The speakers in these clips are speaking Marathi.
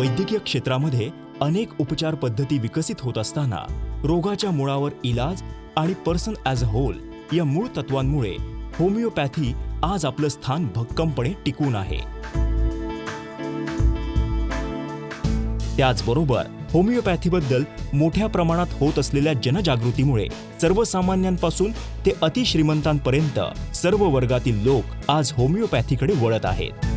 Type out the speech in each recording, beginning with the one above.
वैद्यकीय क्षेत्रामध्ये अनेक उपचार पद्धती विकसित होत असताना रोगाच्या मुळावर इलाज आणि पर्सन ॲज अ होल या मूळ तत्वांमुळे होमिओपॅथी आज आपलं स्थान भक्कमपणे टिकून आहे. त्याचबरोबर होमिओपॅथीबद्दल मोठ्या प्रमाणात होत असलेल्या जनजागृतीमुळे सर्वसामान्यांपासून ते अतिश्रीमंतांपर्यंत सर्व वर्गातील लोक आज होमिओपॅथीकडे वळत आहेत.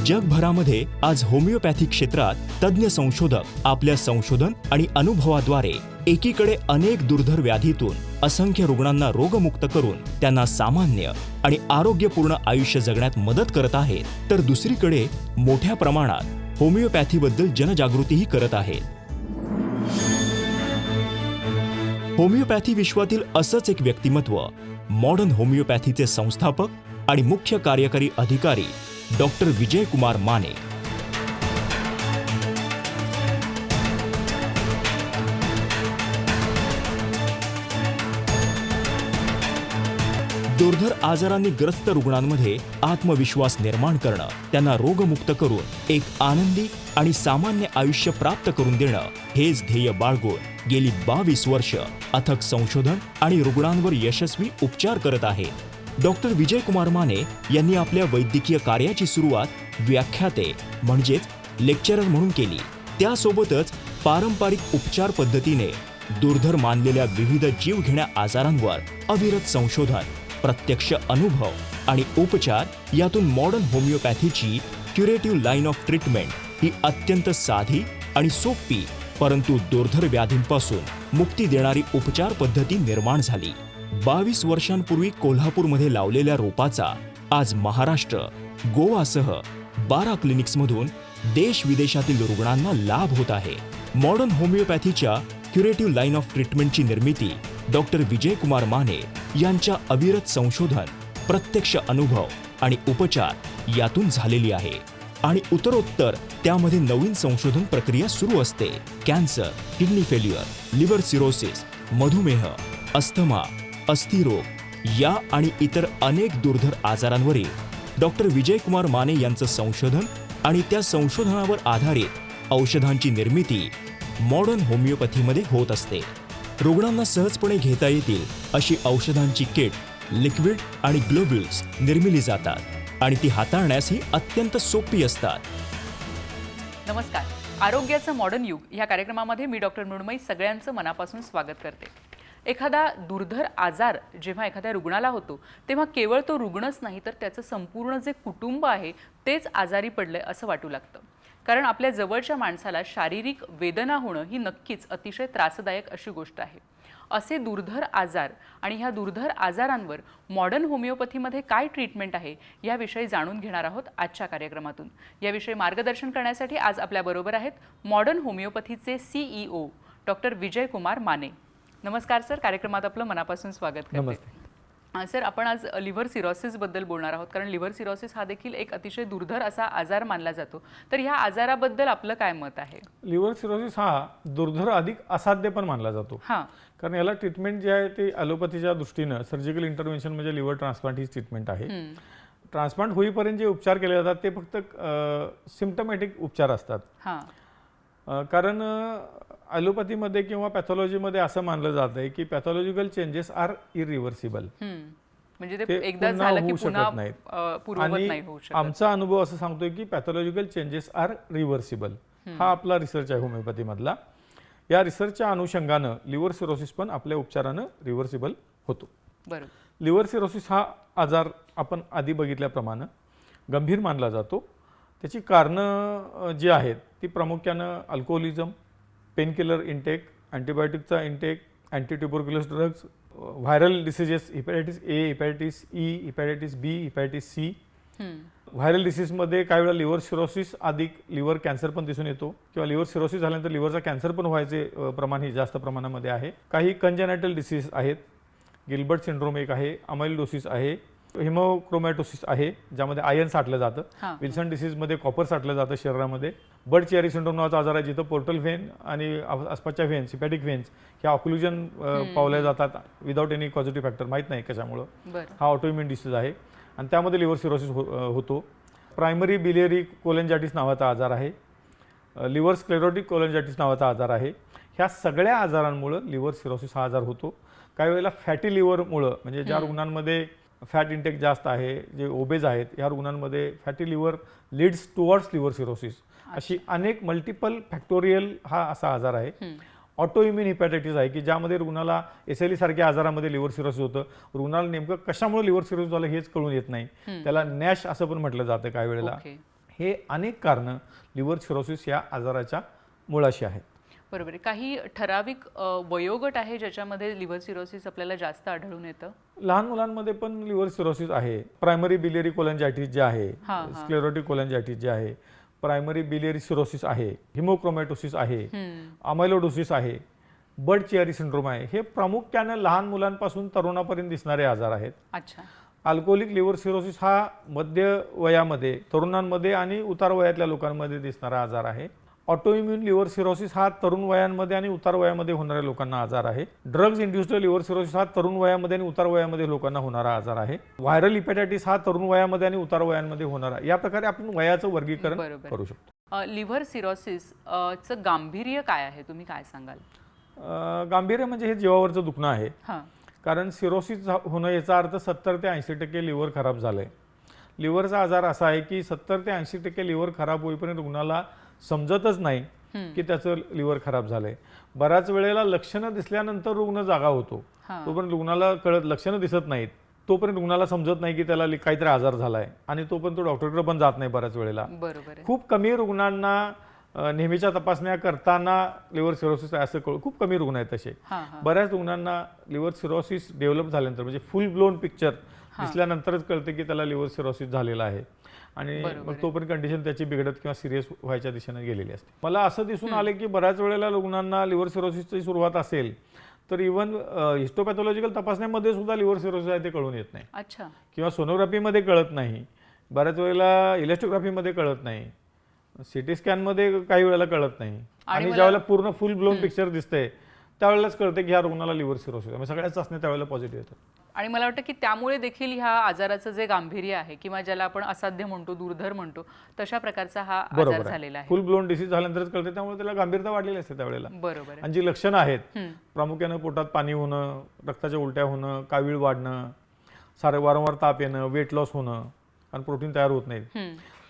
जगभरामध्ये आज होमिओपॅथी क्षेत्रात तज्ज्ञ संशोधक आपल्या संशोधन आणि अनुभवाद्वारे एकीकडे अनेक दुर्धर व्याधीतून असंख्य रुग्णांना रोगमुक्त करून त्यांना सामान्य आणि आरोग्यपूर्ण आयुष्य जगण्यात मदत करत आहेत, तर दुसरीकडे मोठ्या प्रमाणात होमिओपॅथीबद्दल जनजागृतीही करत आहेत. होमिओपॅथी विश्वातील असंच एक व्यक्तिमत्व मॉडर्न होमिओपॅथीचे संस्थापक आणि मुख्य कार्यकारी अधिकारी डॉक्टर विजय कुमार माने. दुर्धर आजारांनी ग्रस्त रुग्णांमध्ये आत्मविश्वास निर्माण करणं, त्यांना रोगमुक्त करून एक आनंदी आणि सामान्य आयुष्य प्राप्त करून देणं हेच ध्येय बाळगून गेली 22 वर्ष अथक संशोधन आणि रुग्णांवर यशस्वी उपचार करत आहेत. डॉक्टर विजय कुमार माने यांनी आपल्या वैद्यकीय कार्याची सुरुवात व्याख्याते म्हणजेच लेक्चरर म्हणून केली. त्यासोबतच पारंपरिक उपचार पद्धतीने दुर्धर मानलेल्या विविध जीवघेण्या आजारांवर अविरत संशोधन, प्रत्यक्ष अनुभव आणि उपचार यातून मॉडर्न होमिओपॅथीची क्युरेटिव्ह लाईन ऑफ ट्रीटमेंट ही अत्यंत साधी आणि सोपी परंतु दुर्धर व्याधींपासून मुक्ती देणारी उपचार पद्धती निर्माण झाली. 22 वर्षांपूर्वी कोल्हापूरमध्ये लावलेल्या रोपाचा आज महाराष्ट्र, गोवासह 12 क्लिनिक्समधून देश विदेशातील रुग्णांना लाभ होत आहे. मॉडर्न होमिओपॅथीच्या क्युरेटिव्ह लाईन ऑफ ट्रीटमेंटची निर्मिती डॉक्टर विजय कुमार माने यांच्या अविरत संशोधन, प्रत्यक्ष अनुभव आणि उपचार यातून झालेली आहे आणि उत्तरोत्तर त्यामध्ये नवीन संशोधन प्रक्रिया सुरू असते. Cancer, kidney failure, liver cirrhosis, मधुमेह, अस्थमा, अस्थिरोग या आणि इतर अनेक दुर्धर आजारांवरील डॉक्टर विजय कुमार माने यांचं संशोधन आणि त्या संशोधनावर आधारित औषधांची निर्मिती मॉडर्न होमिओपॅथीमध्ये होत असते. रुग्णांना सहजपणे घेता येतील अशी औषधांची किट, लिक्विड आणि ग्लोब्युल्स निर्मिली जातात आणि ती हाताळण्यासही अत्यंत सोपी असतात. नमस्कार. आरोग्याचं मॉडर्न युग या कार्यक्रमामध्ये मी डॉक्टर मृण्मयी सगळ्यांचं मनापासून स्वागत करते. एखादा दुर्धर आजार जेव्हा एखाद्या रुग्णाला होतो तेव्हा केवळ तो रुग्णच नाही तर त्याचं संपूर्ण जे कुटुंब आहे तेच आजारी पडले असं वाटू लागतं. कारण आपल्या जवळच्या माणसाला शारीरिक वेदना होणं ही नक्कीच अतिशय त्रासदायक अशी गोष्ट आहे. असे दुर्धर आजार आणि ह्या दुर्धर आजारांवर मॉडर्न होमिओपॅथीमध्ये काय ट्रीटमेंट आहे याविषयी जाणून घेणार आहोत आजच्या कार्यक्रमातून. याविषयी मार्गदर्शन करण्यासाठी आज आपल्याबरोबर आहेत modern होमिओपॅथीचे CEO doctor Vijay Kumar Mane. नमस्कार सर, कार्यक्रमात आपलं मनापासून स्वागत करते. सर, आपण आज लिव्हर सिरोसिस बद्दल बोलणार आहोत कारण लिव्हर सिरोसिस हा देखील एक अतिशय दुर्धर असा आजार मानला जातो. तर ह्या आजाराबद्दल आपलं काय मत आहे? लिव्हर सिरोसिस हा दुर्धर अधिक असाध्य पण मानला जातो. कारण याला ट्रीटमेंट जे आहे ते ॲलोपॅथीच्या दृष्टीनं सर्जिकल इंटरव्हेन्शन म्हणजे लिव्हर ट्रान्सप्लांट ही ट्रीटमेंट आहे. ट्रान्सप्लांट होईपर्यंत जे उपचार केले जातात ते फक्त सिम्पटमॅटिक उपचार असतात. कारण ॲलोपॅथीमध्ये किंवा पॅथॉलॉजीमध्ये असं मानलं जात आहे की पॅथॉलॉजिकल चेंजेस आर इरिव्हर्सिबल, म्हणजे ते एकदा झालं की पुन्हा पूर्ववत नाही होऊ शकत. आमचा अनुभव असं सांगतोय की पॅथॉलॉजिकल चेंजेस आर रिव्हर्सिबल. हा आपला रिसर्च आहे होमिओपॅथीमधला. या रिसर्चच्या अनुषंगानं लिव्हर सिरोसिस पण आपल्या उपचारानं रिव्हर्सिबल होतो. बरोबर. लिव्हर सिरोसिस हा आजार आपण आधी बघितल्याप्रमाणे गंभीर मानला जातो. त्याची कारणं जी आहेत ती प्रामुख्यानं अल्कोहोलिझम, पेनकिलर इंटेक, अँटीबायोटिकचा intake, antitubercular drugs, viral diseases, hepatitis A, hepatitis E, hepatitis B, hepatitis C. Viral डिसीजमध्ये काही वेळा लिव्हर सिरोसिस अधिक लिव्हर कॅन्सर पण दिसून येतो किंवा लिव्हर सिरोसिस झाल्यानंतर लिव्हरचा कॅन्सर पण व्हायचे प्रमाण हे जास्त प्रमाणामध्ये आहे. काही कंजेनायटल डिसीज आहेत. गिल्बर्ट सिंड्रोम एक आहे, अमायलोसिस आहे, हिमोक्रोमॅटोसिस आहे ज्यामध्ये आयर्न साठलं जातं. विल्सन डिसीजमध्ये कॉपर साठलं जातं शरीरामध्ये. बर्ड चियारी सिंड्रोम नावाचा आजार आहे जिथं पोर्टल व्हेन आणि आसपासच्या व्हेन्स, हिपॅटिक व्हेन्स ह्या ऑक्लुजन पावल्या जातात विदाउट एनी पॉझिटिव्ह फॅक्टर, माहीत नाही कशामुळं. हा ऑटोइम्युन डिसीज आहे आणि त्यामध्ये लिव्हर सिरोसिस होतो. प्रायमरी बिलियरी कोलेंजायटिस नावाचा आजार आहे. लिव्हर स्क्लेरोटिक कोलंजायटिस नावाचा आजार आहे. ह्या सगळ्या आजारांमुळं लिव्हर सिरोसिस हा आजार होतो. काही वेळेला फॅटी लिव्हरमुळं, म्हणजे ज्या रुग्णांमध्ये फॅट इंटेक जास्त आहे, जे ओबेज आहेत, ह्या रुग्णांमध्ये fatty liver leads towards liver cirrhosis, अशी अनेक मल्टिपल फॅक्टोरियल हा असा आजार आहे. ऑटो इम्युन हिपॅटायटिस आहे की ज्यामध्ये रुग्णाला SLE सारख्या आजारामध्ये लिव्हर सिरोसिस होतं. रुग्णाला नेमकं कशामुळे लिव्हर सिरोसिस झालं हेच कळून येत नाही. त्याला नॅश असं पण म्हटलं जातं काही वेळेला. हे अनेक कारणं लिव्हर सिरोसिस या आजाराच्या मुळाशी आहेत. बरोबर आहे. काही ठराविक वयोगट आहे ज्याच्यामध्ये लिव्हर सिरोसिस आपल्याला जास्त आढळून येतं? लहान मुलांमध्ये पण लिव्हर सिरोसिस आहे. प्रायमरी बिलियरी कोलंजायटिस जे आहे, स्क्लेरोटिक कोलंजायटिस जे आहे, प्रायमरी बिलियरी सिरोसिस आहे, हिमोक्रोमॅटोसिस आहे, अमायलोडोसिस आहे, बर्ड चियारी सिंड्रोम आहे. हे प्रामुख्याने लहान मुलांपासून तरुणापर्यंत दिसणारे आजार आहेत. अच्छा. अल्कोहोलिक लिव्हर सिरोसिस हा मध्य वयामध्ये, तरुणांमध्ये आणि उतार वयातल्या लोकांमध्ये दिसणारा आजार आहे. ऑटोइम्युन लिव्हर सिरोसिस हा तरुण वयांमध्ये आणि उतार वयामध्ये होणाऱ्या लोकांना आजार आहे. ड्रग्ज इंड्युस्ड लिव्हर सिरोसिस हा तरुण वयामध्ये आणि उतार वयामध्ये लोकांना होणारा आजार आहे. व्हायरल हिपॅटायटिस हा तरुण वयामध्ये आणि उतार वयांमध्ये होणारा. या प्रकारे आपण वयाचं वर्गीकरण करू शकतो. लिव्हर सिरोसिसचं गांभीर्य काय आहे, तुम्ही काय सांगाल? गांभीर्य म्हणजे हे जीवावरचं दुखणं आहे. कारण सिरोसिस होणं याचा अर्थ 70 ते 80% लिव्हर खराब झालंय. लिव्हरचा आजार असा आहे की 70 ते 80% लिव्हर खराब होईपर्यंत रुग्णाला समजतच नाही की त्याचं लिव्हर खराब झालंय. बऱ्याच वेळेला लक्षणं दिसल्यानंतर रुग्ण जागा होतो. तोपर्यंत रुग्णाला लक्षणं दिसत नाहीत, तोपर्यंत रुग्णाला समजत नाही की त्याला काहीतरी आजार झालाय आणि तोपर्यंत तो डॉक्टरकडे पण जात नाही बऱ्याच वेळेला. खूप कमी रुग्णांना नेहमीच्या तपासण्या करताना लिव्हर सिरोसिस असं खूप कमी रुग्ण आहेत तसे. बऱ्याच रुग्णांना लिव्हर सिरोसिस डेव्हलप झाल्यानंतर, म्हणजे फुल ब्लोन पिक्चर दिसल्यानंतरच कळते की त्याला लिव्हर सिरोसिस झालेला आहे आणि मग तोपर्यंत कंडिशन त्याची बिघडत किंवा सिरियस व्हायच्या दिशेने गेलेली असते. मला असं दिसून आले की बऱ्याच वेळेला रुग्णांना लिव्हर सिरोसिसची सुरुवात असेल तर इव्हन हिस्टोपॅथॉलॉजिकल तपासण्यामध्ये सुद्धा लिव्हर सिरोसिस आहे ते कळून येत नाही. अच्छा. किंवा सोनोग्राफीमध्ये कळत नाही, बऱ्याच वेळेला इलेक्ट्रोग्राफीमध्ये कळत नाही, सिटी स्कॅनमध्ये काही वेळेला कळत नाही आणि ज्यावेळेला पूर्ण फुल ब्लोन पिक्चर दिसते त्यावेळेलाच कळते की ह्या रुग्णाला लिव्हर सिरोसिस आहे. सगळ्याच चाचण्या त्यावेळेला पॉझिटिव्ह येतात. आणि मला वाटतं की त्यामुळे देखील ह्या आजाराचं जे गांभीर्य आहे किंवा ज्याला आपण असाध्य म्हणतो, दुर्धर म्हणतो, तशा प्रकारचा हा आजार झालेला आहे. फुल ब्लोन डिसीज झाल्यानंतरच कळते, त्यामुळे त्याला गांभीर्यता वाढलेली असते त्यावेळेला. बरोबर. आणि जी लक्षणं आहेत प्रामुख्याने पोटात पाणी होणं, रक्ताच्या उलट्या होणं, कावीळ वाढणं, वारंवार ताप येणं, वेट लॉस होणं आणि प्रोटीन तयार होत नाही,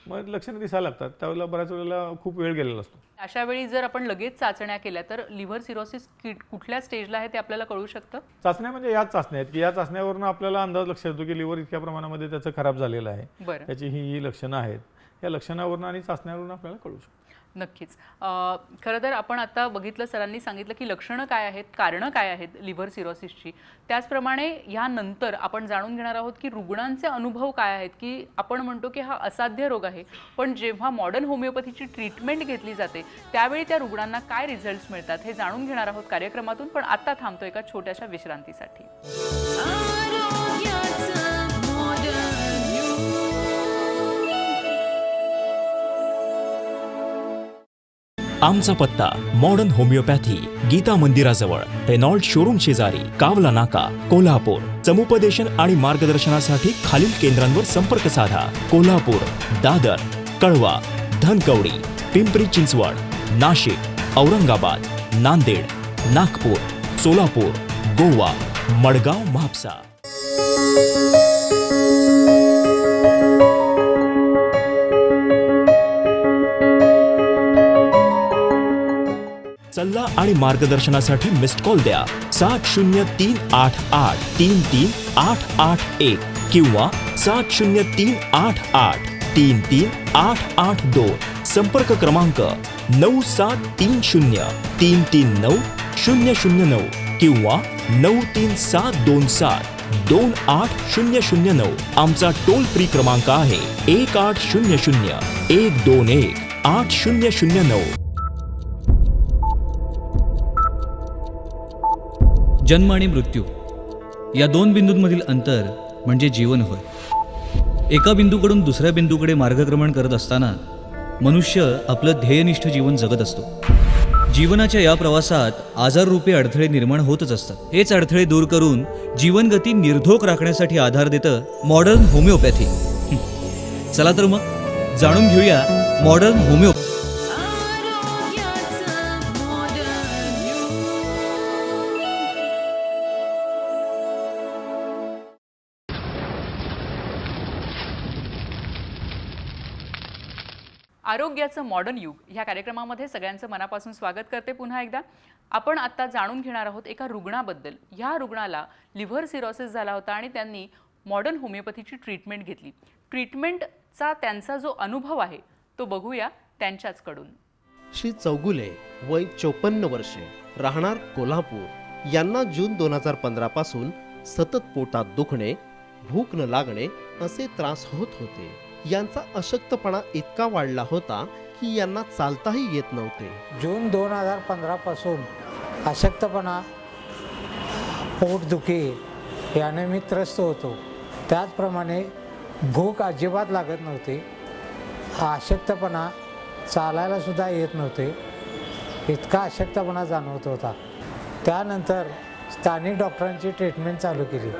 मग लक्षणं दिसायला लागतात. त्यावेळेला बऱ्याच वेळेला खूप वेळ गेलेला असतो. अशा वेळी जर आपण लगेच चाचण्या केल्या तर लिव्हर सिरोसिस कुठल्या स्टेजला आहे ते आपल्याला कळू शकतं? चाचण्या म्हणजे याच चाचण्या आहेत की या चाचण्यावरून आपल्याला अंदाज लक्षात येतो की लिव्हर इतक्या प्रमाणामध्ये त्याचं खराब झालेलं आहे, त्याची ही लक्षणं आहेत. या लक्षणावरून आणि चाचण्यावरून आपल्याला कळू शकतं. नक्कीच. खरं तर आपण आता बघितलं, सरांनी सांगितलं की लक्षणं काय आहेत, कारणं काय आहेत लिव्हर सिरोसिसची. त्याचप्रमाणे यानंतर आपण जाणून घेणार आहोत की रुग्णांचे अनुभव काय आहेत. की आपण म्हणतो की हा असाध्य रोग आहे, पण जेव्हा मॉडर्न होमिओपॅथीची ट्रीटमेंट घेतली जाते त्यावेळी त्या रुग्णांना काय रिझल्ट्स मिळतात हे जाणून घेणार आहोत कार्यक्रमातून. पण आता थांबतो एका छोट्याशा विश्रांतीसाठी. आमचा पत्ता मॉडर्न होमिओपॅथी, गीता मंदिराजवळ, रेनॉल्ड शोरूम शेजारी, कावला नाका, कोल्हापूर. समुपदेशन आणि मार्गदर्शनासाठी खालील केंद्रांवर संपर्क साधा. कोल्हापूर, दादर, कळवा, धनकवडी, पिंपरी चिंचवड, नाशिक, औरंगाबाद, नांदेड, नागपूर, सोलापूर, गोवा, मडगाव, म्हापसा. सल्ला आणि मार्गदर्शनासाठी मिस्ड कॉल द्या 7038833881 किंवा 7038833882. संपर्क क्रमांक 9730339009 किंवा 937272800. आमचा टोल फ्री क्रमांक आहे 1800-121-8009. जन्म आणि मृत्यू या दोन बिंदूंमधील अंतर म्हणजे जीवन होय. एका बिंदूकडून दुसऱ्या बिंदूकडे मार्गक्रमण करत असताना मनुष्य आपलं ध्येयनिष्ठ जीवन जगत असतो. जीवनाच्या या प्रवासात आजाररूपी अडथळे निर्माण होतच असतात. हेच अडथळे दूर करून जीवनगती निर्धोक राखण्यासाठी आधार देतं मॉडर्न होमिओपॅथी. चला तर मग जाणून घेऊया मॉडर्न होमिओपॅथी. आरोग्याचं मॉडर्न युग ह्या कार्यक्रमामध्ये सगळ्यांचं मनापासून स्वागत करते पुन्हा एकदा. आपण आता जाणून घेणार आहोत एका रुग्णाबद्दल. ह्या रुग्णाला लिव्हर सिरोसिस झाला होता आणि त्यांनी मॉडर्न होमिओपॅथीची ट्रीटमेंट घेतली. ट्रीटमेंटचा त्यांचा जो अनुभव आहे तो बघूया त्यांच्याचकडून. श्री चौगुले वय 54 वर्षे, राहणार कोल्हापूर, यांना जून 2015 पासून सतत पोटात दुखणे, भूक न लागणे असे त्रास होत होते. यांचा अशक्तपणा इतका वाढला होता की यांना चालताही येत नव्हते. जून 2015 पासून अशक्तपणा, पोटदुखी याने मी त्रस्त होतो. त्याचप्रमाणे भूक अजिबात लागत नव्हती. अशक्तपणा, चालायला सुद्धा येत नव्हते. इतका अशक्तपणा जाणवत होता. त्यानंतर स्थानिक डॉक्टरांची ट्रीटमेंट चालू केली.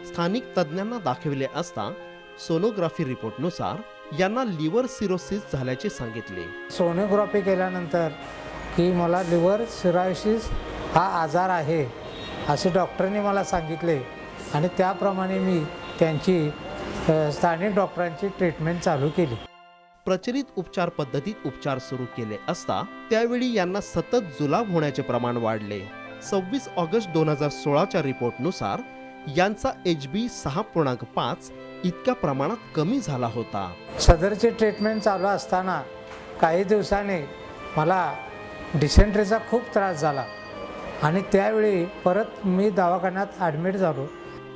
स्थानिक तज्ज्ञांना दाखविले असता सोनोग्राफी रिपोर्टनुसार यांना लिव्हर सिरोसिस झाल्याचे सांगितले. सोनोग्राफी केल्यानंतर की मला लिव्हर सिरोसिस हा आजार आहे असे डॉक्टरांनी मला सांगितले आणि त्याप्रमाणे मी त्यांची स्थानिक डॉक्टरांची ट्रीटमेंट चालू केली. प्रचलित उपचार पद्धतीत उपचार सुरू केले असता त्यावेळी यांना सतत जुलाब होण्याचे प्रमाण वाढले. 26 ऑगस्ट 2016च्या रिपोर्टनुसार यांचा HB 6.5 इतक्या प्रमाणात कमी झाला होता. सदरची ट्रीटमेंट चालू असताना काही दिवसांनी मला डिसेंट्रीचा खूप त्रास झाला आणि त्यावेळी परत मी दवाखान्यात ॲडमिट झालो.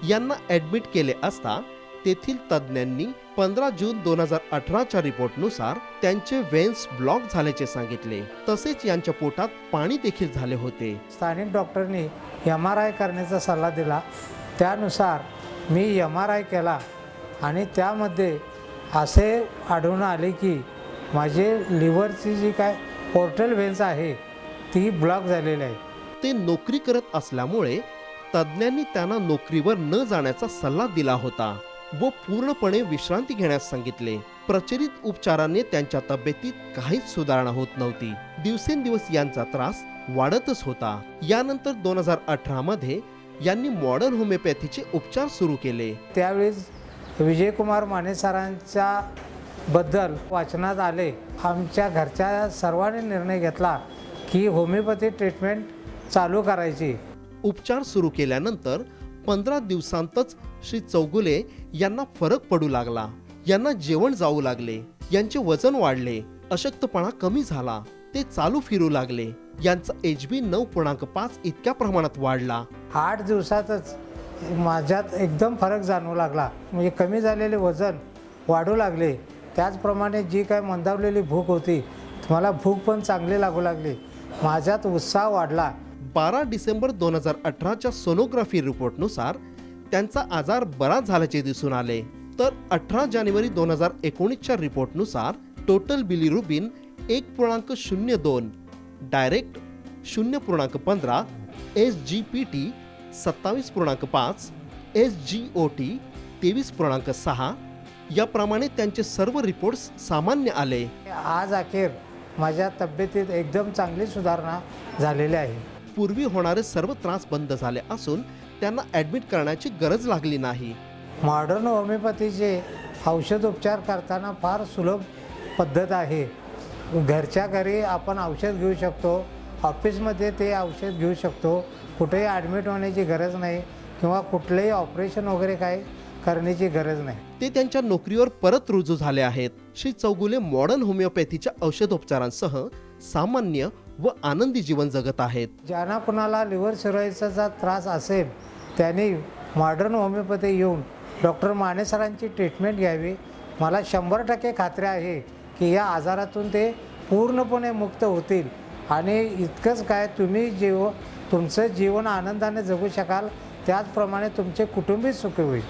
यांना ॲडमिट केले असता तेथील तज्ज्ञांनी 15 जून 2018च्या रिपोर्टनुसार त्यांचे वेन्स ब्लॉक झाल्याचे सांगितले. तसेच यांच्या पोटात पाणी देखील झाले होते. स्थानिक डॉक्टरनी MRI करण्याचा सल्ला दिला. त्यानुसार मी MRI केला आणि त्यामध्ये असे आढळून आले की माझे लिव्हरची जी काय पोर्टल व्हेन्स आहे ती ब्लॉक झालेली आहे. ते नोकरी करत असल्यामुळे तज्ज्ञांनी त्यांना नोकरीवर न जाण्याचा सल्ला दिला होता व पूर्णपणे विश्रांती घेण्यास सांगितले. प्रचलित उपचाराने त्यांच्या तब्येतीत काहीच सुधारणा होत नव्हती. दिवसेंदिवस यांचा त्रास वाढतच होता. यानंतर 2018 मध्ये यांनी मॉडर्न होमिओपॅथीचे उपचार सुरू केले. त्यावेळेस विजयकुमार माने सरांच्या बद्दल वाचनात आले. आमच्या घरच्या सर्वांनी निर्णय घेतला की होमिओपॅथी ट्रीटमेंट चालू करायची. उपचार सुरू केल्यानंतर 15 दिवसांतच श्री चौगुले यांना फरक पडू लागला. यांना जेवण जाऊ लागले. यांचे वजन वाढले. अशक्तपणा कमी झाला. ते चालू फिरू लागले. यांचा HB 9.5 इतक्या प्रमाणात वाढला. 8 दिवसातच माझ्यात एकदम फरक जाणवू लागला. म्हणजे कमी झालेले वजन वाढू लागले. त्याचप्रमाणे जी काय मंदावलेली भूक होती मला भूक पण चांगली लागू लागली. माझ्यात उत्साह वाढला. 12 डिसेंबर 2018च्या सोनोग्राफी रिपोर्टनुसार त्यांचा आजार बरा झाल्याचे दिसून आले. तर 18 जानेवारी 2019च्या रिपोर्टनुसार total bilirubin 1.02, direct 0.15, SGPT 27.5, SGOT 23.6 याप्रमाणे त्यांचे सर्व रिपोर्ट्स सामान्य आले. आज अखेर माझ्या तब्येतीत एकदम चांगली सुधारणा झालेली आहे. पूर्वी होणारे सर्व त्रास बंद झाले असून त्यांना ॲडमिट करण्याची गरज लागली नाही. मॉडर्न होमिओपॅथीचे औषधोपचार करताना फार सुलभ पद्धत आहे. घरच्या घरी आपण औषध घेऊ शकतो. ऑफिसमध्ये ते औषध घेऊ शकतो. कुठेही ॲडमिट होण्याची गरज नाही किंवा कुठलेही ऑपरेशन वगैरे काय करण्याची गरज नाही. ते त्यांच्या नोकरीवर परत रुजू झाले आहेत. श्री चौगुले मॉडर्न होमिओपॅथीच्या औषधोपचारांसह सामान्य व आनंदी जीवन जगत आहेत. ज्यांना कुणाला लिव्हर सिरोसिसचा त्रास असेल त्यांनी मॉडर्न होमिओपॅथी येऊन डॉक्टर माने सरांची ट्रीटमेंट घ्यावी. मला 100% खात्री आहे की या आजारातून ते पूर्णपणे मुक्त होतील आणि इतकंच काय तुम्ही तुमचं जीवन आनंदाने जगू शकाल. त्याचप्रमाणे तुमचे कुटुंबही सुखी होईल.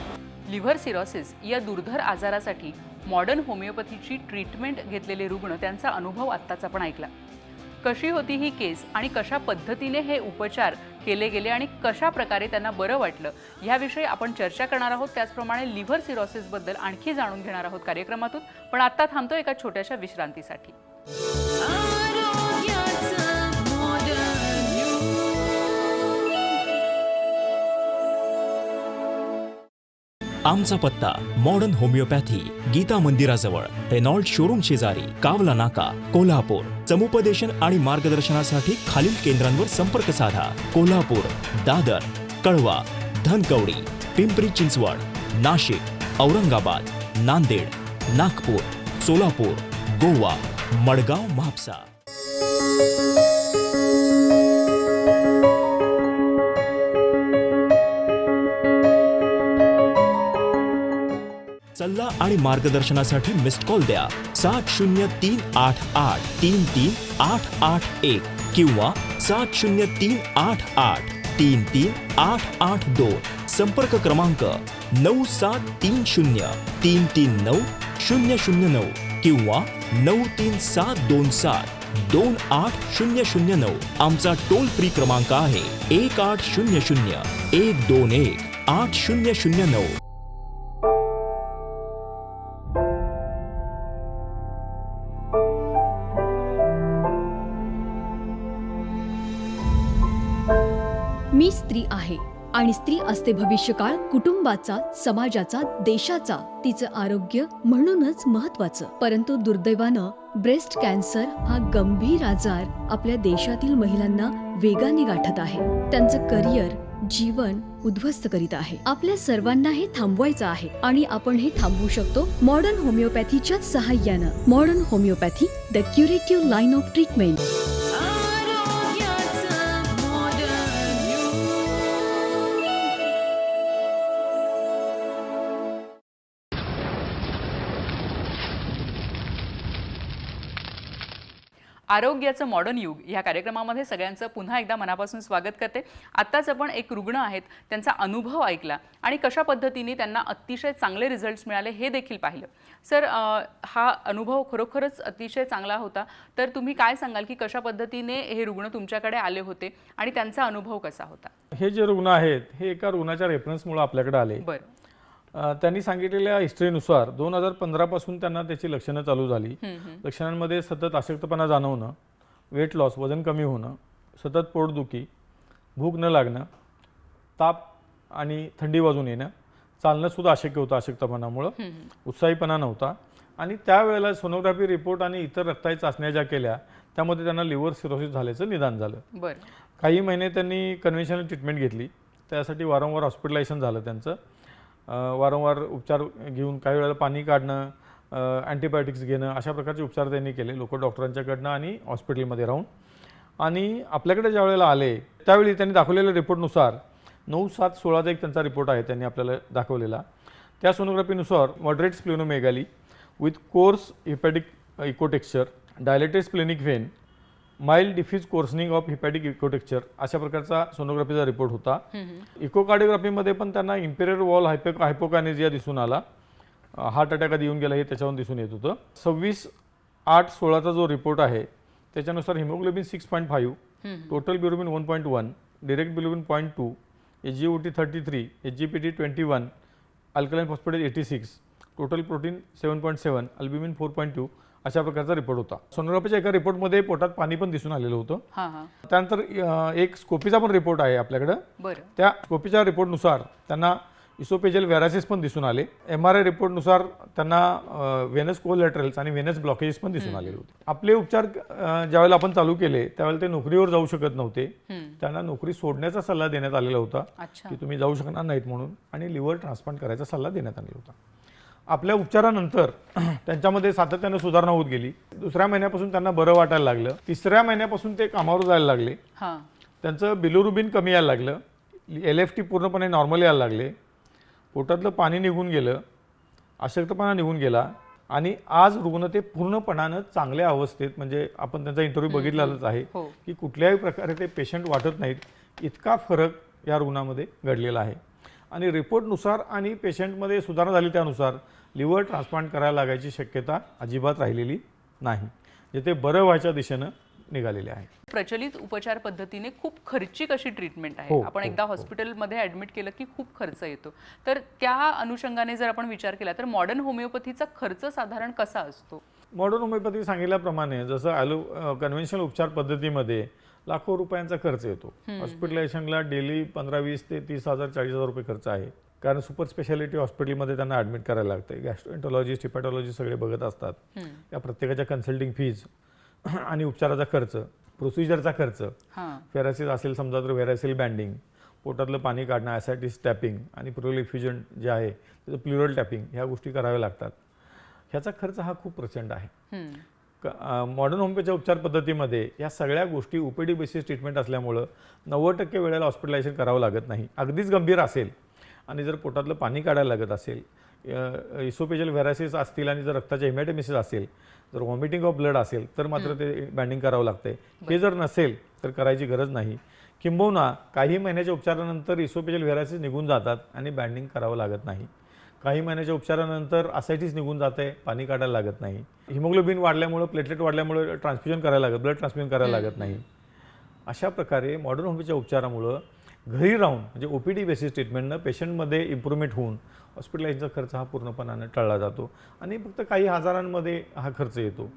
लिव्हर सिरोसिस या दुर्धर आजारासाठी मॉडर्न होमिओपॅथीची ट्रीटमेंट घेतलेले रुग्ण त्यांचा अनुभव आत्ताच आपण ऐकला. कशी होती ही केस आणि कशा पद्धतीने हे उपचार केले गेले आणि कशा प्रकारे त्यांना बरं वाटलं याविषयी आपण चर्चा करणार आहोत. त्याचप्रमाणे लिव्हर सिरोसिसबद्दल आणखी जाणून घेणार आहोत कार्यक्रमातून. पण आत्ता थांबतो एका छोट्याशा विश्रांतीसाठी. आमचा पत्ता मॉडर्न होमिओपॅथी, गीता मंदिराजवळ, रेनॉल्ड शोरूम शेजारी, कावला नाका, कोल्हापूर. समुपदेशन आणि मार्गदर्शनासाठी खालील केंद्रांवर संपर्क साधा. कोल्हापूर, दादर, कळवा, धनकवडी, पिंपरी चिंचवड, नाशिक, औरंगाबाद, नांदेड, नागपूर, सोलापूर, गोवा, मडगाव, म्हापसा. सल्ला आणि मार्गदर्शनासाठी मिस्ड कॉल द्या 7038833881 किंवा 7038833882. संपर्क क्रमांक 9730339009 किंवा 9372728009. आमचा टोल फ्री क्रमांक आहे 1800-121-8009. मी स्त्री आहे आणि स्त्री असते भविष्यकाळ कुटुंबाचा, समाजाचा, देशाचा. तिचं आरोग्य म्हणूनच महत्वाचं. परंतु दुर्दैवानं ब्रेस्ट कॅन्सर हा गंभीर आजार आपल्या देशातील महिलांना वेगाने गाठत आहे. त्यांचं करिअर, जीवन उद्ध्वस्त करीत आहे. आपल्या सर्वांना हे थांबवायचं आहे आणि आपण हे थांबवू शकतो मॉडर्न होमिओपॅथीच्या सहाय्यानं. Modern homeopathy, the curative line of treatment. आरोग्याचं मॉडर्न युग या कार्यक्रमामध्ये सगळ्यांचं पुन्हा एकदा मनापासून स्वागत करते. आत्ताच आपण एक रुग्ण आहेत, त्यांचा अनुभव ऐकला आणि कशा पद्धतीने त्यांना अतिशय चांगले रिझल्ट्स मिळाले हे देखील पाहिलं. सर, हा अनुभव खरोखरच अतिशय चांगला होता. तर तुम्ही काय सांगाल की कशा पद्धतीने हे रुग्ण तुमच्याकडे आले होते आणि त्यांचा अनुभव कसा होता? हे जे रुग्ण आहेत हे एका रुग्णाच्या रेफरन्समुळे आपल्याकडे आले. बरं. त्यांनी सांगितलेल्या हिस्ट्रीनुसार 2015 पासून त्यांना त्याची लक्षणं चालू झाली. लक्षणांमध्ये सतत अशक्तपणा जाणवणं, वेट लॉस, वजन कमी होणं, सतत पोटदुखी, भूक न लागणं, ताप आणि थंडी वाजून येणं, चालणं सुद्धा अशक्य होतं अशक्तपणामुळं, उत्साहीपणा नव्हता. आणि त्यावेळेला सोनोग्राफी रिपोर्ट आणि इतर रक्ताई चाचण्या ज्या केल्या त्यामध्ये त्यांना लिव्हर सिरोसिस झाल्याचं निदान झालं. बरं. काही महिने त्यांनी कन्व्हेन्शनल ट्रीटमेंट घेतली. त्यासाठी वारंवार हॉस्पिटलायझेशन झालं त्यांचं. वारंवार उपचार घेऊन काही वेळेला पाणी काढणं, अँटीबायोटिक्स घेणं, अशा प्रकारचे उपचार त्यांनी केले लोकल डॉक्टरांच्याकडनं आणि हॉस्पिटलमध्ये राहून. आणि आपल्याकडे ज्या वेळेला आले त्यावेळी त्यांनी दाखवलेल्या रिपोर्टनुसार 9/7/16चा एक त्यांचा रिपोर्ट आहे त्यांनी आपल्याला दाखवलेला. त्या सोनोग्राफीनुसार moderate splenomegaly with coarse hepatic echotexture, dilated splenic vein, mild diffuse coarsening of hepatic echotexture अशा प्रकारचा सोनोग्राफीचा रिपोर्ट होता. इकोकार्डिओग्राफीमध्ये पण त्यांना इम्पेरियर वॉल हायपोकानेजिया दिसून आला. हार्ट अटॅक आधी येऊन गेला हे त्याच्यावरून दिसून येत होतं. 26/8/16चा जो रिपोर्ट आहे त्याच्यानुसार haemoglobin 6.5, total bilirubin 1.1, direct bilirubin 0.2, SGOT 33, SGPT 21, alkaline phosphatase 86, total protein 7.7, albumin 4.2 अशा प्रकारचा रिपोर्ट होता. सोनोग्राफीच्या एका रिपोर्टमध्ये पोटात पाणी पण दिसून आलेलं होतं. त्यानंतर एक स्कोपीचा पण रिपोर्ट आहे आपल्याकडं. त्या स्कोपीच्या रिपोर्टनुसार त्यांना इसोपेजियल व्हेरासिस पण दिसून आले. MRI रिपोर्टनुसार त्यांना व्हेनस कोलॅटरल्स आणि व्हेनस ब्लॉकेजेस पण दिसून आलेले होते. आपले उपचार ज्यावेळेला आपण चालू केले त्यावेळेला ते नोकरीवर जाऊ शकत नव्हते. त्यांना नोकरी सोडण्याचा सल्ला देण्यात आलेला होता की तुम्ही जाऊ शकणार नाहीत म्हणून, आणि लिव्हर ट्रान्सप्लांट करायचा सल्ला देण्यात आलेला होता. आपल्या उपचारानंतर त्यांच्यामध्ये सातत्याने सुधारणा होत गेली. 2ऱ्या महिन्यापासून त्यांना बरं वाटायला लागलं. 3ऱ्या महिन्यापासून ते कामावर जायला लागले. त्यांचं बिलिरुबिन कमी यायला लागलं. LFT पूर्णपणे नॉर्मल यायला लागले. पोटातलं पाणी निघून गेलं, अशक्तपणा निघून गेला आणि आज रुग्ण ते पूर्णपणानं चांगल्या अवस्थेत, म्हणजे आपण त्यांचा इंटरव्ह्यू बघितलेलाच आहे की कुठल्याही प्रकारे ते पेशंट वाटत नाहीत. इतका फरक या रुग्णामध्ये घडलेला आहे. आणि रिपोर्टनुसार आणि पेशंटमध्ये सुधारणा झाली त्यानुसार लिव्हर ट्रान्सप्लांट करायला लागायची शक्यता अजिबात राहिलेली नाही. जे ते बरं व्हायच्या दिशेनं निघालेले आहे. प्रचलित उपचार पद्धतीने खूप खर्चिक अशी ट्रीटमेंट आहे. आपण एकदा हॉस्पिटलमध्ये ॲडमिट केलं की खूप खर्च येतो. तर त्या अनुषंगाने जर आपण विचार केला तर मॉडर्न होमिओपॅथीचा खर्च साधारण कसा असतो? मॉडर्न होमिओपॅथी सांगितल्याप्रमाणे जसं कन्व्हेन्शनल उपचार पद्धतीमध्ये लाखो रुपयांचा खर्च येतो. हॉस्पिटलायझेशनला डेली 15-20 ते 30,000 40,000 रुपये खर्च आहे. कारण सुपर स्पेशालिटी हॉस्पिटलमध्ये त्यांना ॲडमिट करायला लागतं. गॅस्ट्रोएंटॉलॉजिस्ट, हिपॅटॉलॉजिस्ट सगळे बघत असतात. या प्रत्येकाच्या कन्सल्टिंग फीज आणि उपचाराचा खर्च, प्रोसिजरचा खर्च, व्हेरासिस असेल समजा तर व्हेरासिल बँडिंग, पोटातलं पाणी काढणं, ॲसायटिस टॅपिंग आणि प्लुरल इफ्युजन जे आहे त्याचं प्लुरल टॅपिंग, ह्या गोष्टी कराव्या लागतात. ह्याचा खर्च हा खूप प्रचंड आहे. मॉडर्न होमिओपॅथीच्या उपचार पद्धतीमध्ये या सगळ्या गोष्टी ओपीडी बेसिस ट्रीटमेंट असल्यामुळं 90% वेळेला हॉस्पिटलायझेशन करावं लागत नाही. अगदीच गंभीर असेल आणि जर पोटातलं पाणी काढायला लागत असेल, इसोफेजियल व्हेरासिस असतील आणि जर रक्ताचे हेमॅटेमिसिस असेल, जर व्हॉमिटिंग ऑफ ब्लड असेल तर मात्र ते बँडिंग करावं लागतंय. हे जर नसेल तर करायची गरज नाही. किंबहुना काही महिन्याच्या उपचारानंतर इसोफेजियल व्हेरासिस निघून जातात आणि बँडिंग करावं लागत नाही. काही महिन्याच्या उपचारानंतर असायटिस निघून जाते, पाणी काढायला लागत नाही. हिमोग्लोबिन वाढल्यामुळं, प्लेटलेट वाढल्यामुळं ट्रान्सफ्युजन करायला लागत, ब्लड ट्रान्सफ्युजन करायला लागत नाही. अशा प्रकारे मॉडर्न होमिओपॅथीच्या उपचारामुळं घरी राहून म्हणजे ओपीडी बेसिस ट्रीटमेंटनं पेशंटमध्ये इम्प्रूव्हमेंट होऊन हॉस्पिटलाइजचा खर्च हा पूर्णपणाने टळला जातो आणि फक्त काही हजारांमध्ये हा खर्च येतो.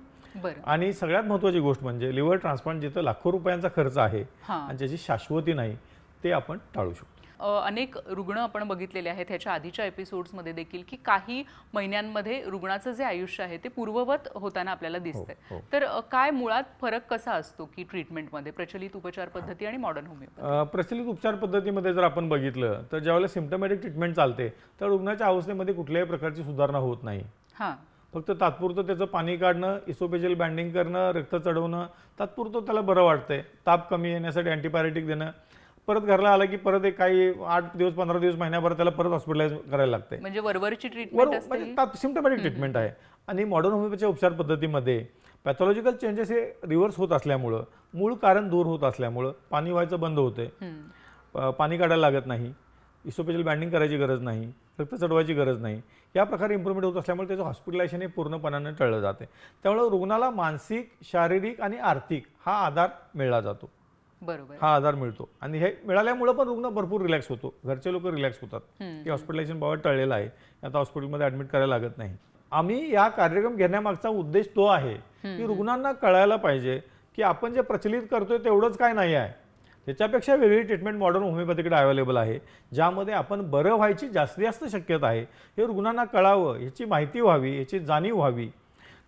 आणि सगळ्यात महत्त्वाची गोष्ट म्हणजे लिव्हर ट्रान्सप्लांट जिथं लाखो रुपयांचा खर्च आहे आणि ज्याची शाश्वती नाही, ते आपण टाळू शकतो. अनेक रुग्ण आपण बघितलेले आहेत ह्याच्या आधीच्या एपिसोड्समध्ये देखील की काही महिन्यांमध्ये रुग्णाचं जे आयुष्य आहे ते पूर्ववत होताना आपल्याला दिसतंय. तर काय मुळात फरक कसा असतो की ट्रीटमेंटमध्ये प्रचलित उपचार पद्धती आणि मॉडर्न होमिओपॅथी? प्रचलित उपचार पद्धतीमध्ये जर आपण बघितलं तर ज्यावेळेला सिम्पटमॅटिक ट्रीटमेंट चालते तर रुग्णाच्या अवस्थेमध्ये कुठल्याही प्रकारची सुधारणा होत नाही. फक्त तात्पुरतं त्याचं पाणी काढणं, इसोफेजियल बँडिंग करणं, रक्त चढवणं, तात्पुरतं त्याला बरं वाटतंय. ताप कमी येण्यासाठी अँटीबायोटिक देणं, परत घरला आला की परत एक काही 8 दिवस 15 दिवस महिन्याभर त्याला परत हॉस्पिटलाइज करायला लागते. म्हणजे वरवरची ट्रीटमेंट असते, सिम्पटमॅटिक ट्रीटमेंट आहे. आणि मॉडर्न होमिओपॅथीच्या उपचार पद्धतीमध्ये पॅथॉलॉजिकल चेंजेस हे रिव्हर्स होत असल्यामुळं, मूळ कारण दूर होत असल्यामुळं पाणी व्हायचं बंद होते, पाणी काढायला लागत नाही, इसोफेजियल बँडिंग करायची गरज नाही, रक्त चढवायची गरज नाही. या प्रकारे इम्प्रूव्हमेंट होत असल्यामुळे त्याचं हॉस्पिटलायझेशन हे पूर्णपणाने टळलं जाते. त्यामुळे रुग्णाला मानसिक, शारीरिक आणि आर्थिक हा आधार मिळला जातो. बरोबर, हा आधार मिळतो आणि हे मिळाल्यामुळे पण रुग्ण भरपूर रिलॅक्स होतो. घरचे लोक रिलॅक्स होतात की हॉस्पिटलायझेशन बाबा टळलेलं आहे, आता हॉस्पिटलमध्ये ॲडमिट करायला लागत नाही. आम्ही या कार्यक्रम घेण्यामागचा उद्देश तो आहे की रुग्णांना कळायला पाहिजे की आपण जे प्रचलित करतोय तेवढंच काय नाही आहे, त्याच्यापेक्षा वेगळी ट्रीटमेंट मॉडर्न होमिओपॅथीकडे अवेलेबल आहे, ज्यामध्ये आपण बरं व्हायची जास्तीत जास्त शक्यता आहे. हे रुग्णांना कळावं, याची माहिती व्हावी, याची जाणीव व्हावी.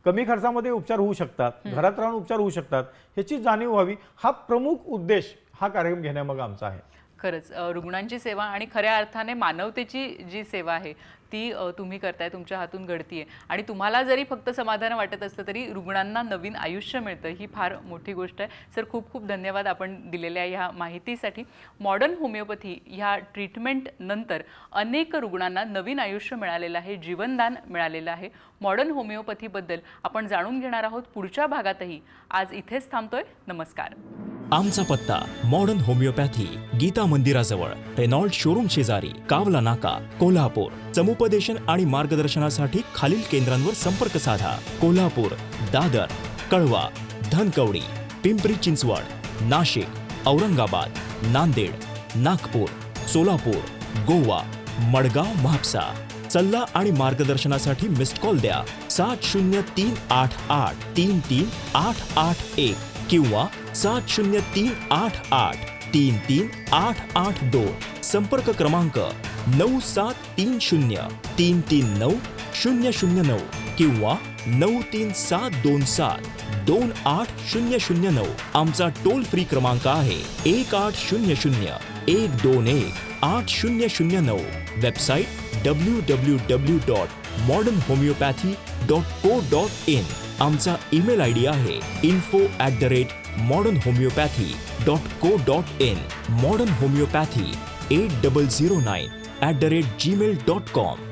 कमी खर्चामध्ये उपचार होऊ शकतात, घरात राहून उपचार होऊ शकतात, ह्याची जाणीव व्हावी, हा प्रमुख उद्देश हा कार्यक्रम घेण्यामागे आमचा आहे. खरंच रुग्णांची सेवा आणि खऱ्या अर्थाने मानवतेची जी सेवा आहे ती तुम्ही करताय, तुमच्या हातून घडतीये. आणि तुम्हाला जरी फक्त समाधान वाटत असलं तरी रुग्णांना नवीन आयुष्य मिळतं, ही फार मोठी गोष्ट आहे. सर, खूप खूप धन्यवाद आपण दिलेल्या ह्या माहितीसाठी. मॉडर्न होमिओपॅथी ह्या ट्रीटमेंट नंतर अनेक रुग्णांना नवीन आयुष्य मिळालेलं आहे, जीवनदान मिळालेलं आहे. मॉडर्न होमिओपॅथीबद्दल आपण जाणून घेणार आहोत पुढच्या भागातही. आज इथेच थांबतोय. नमस्कार. आमचा पत्ता मॉडर्न होमिओपॅथी, गीता मंदिराजवळ, रेनॉल्ड शोरूम शेजारी, कावला नाका, कोल्हापूर. समुपदेशन आणि मार्गदर्शनासाठी खालील केंद्रांवर संपर्क साधा. कोल्हापूर, दादर, कळवा, धनकवडी, पिंपरी चिंचवड, नाशिक, औरंगाबाद, नांदेड, नागपूर, सोलापूर, गोवा, मडगाव, म्हापसा. सल्ला आणि मार्गदर्शनासाठी मिस्ड कॉल द्या 7038833881 किंवा 7038833882. संपर्क क्रमांक 9730339009 किंवा 9372728009. आमचा टोल फ्री क्रमांक आहे 1800-121-8009. Website www.modernhomeopathy.co.in. आमचा ईमेल आयडी आहे info@modernhomeopathy.co.in. modernhomeopathy 8009@gmail.com.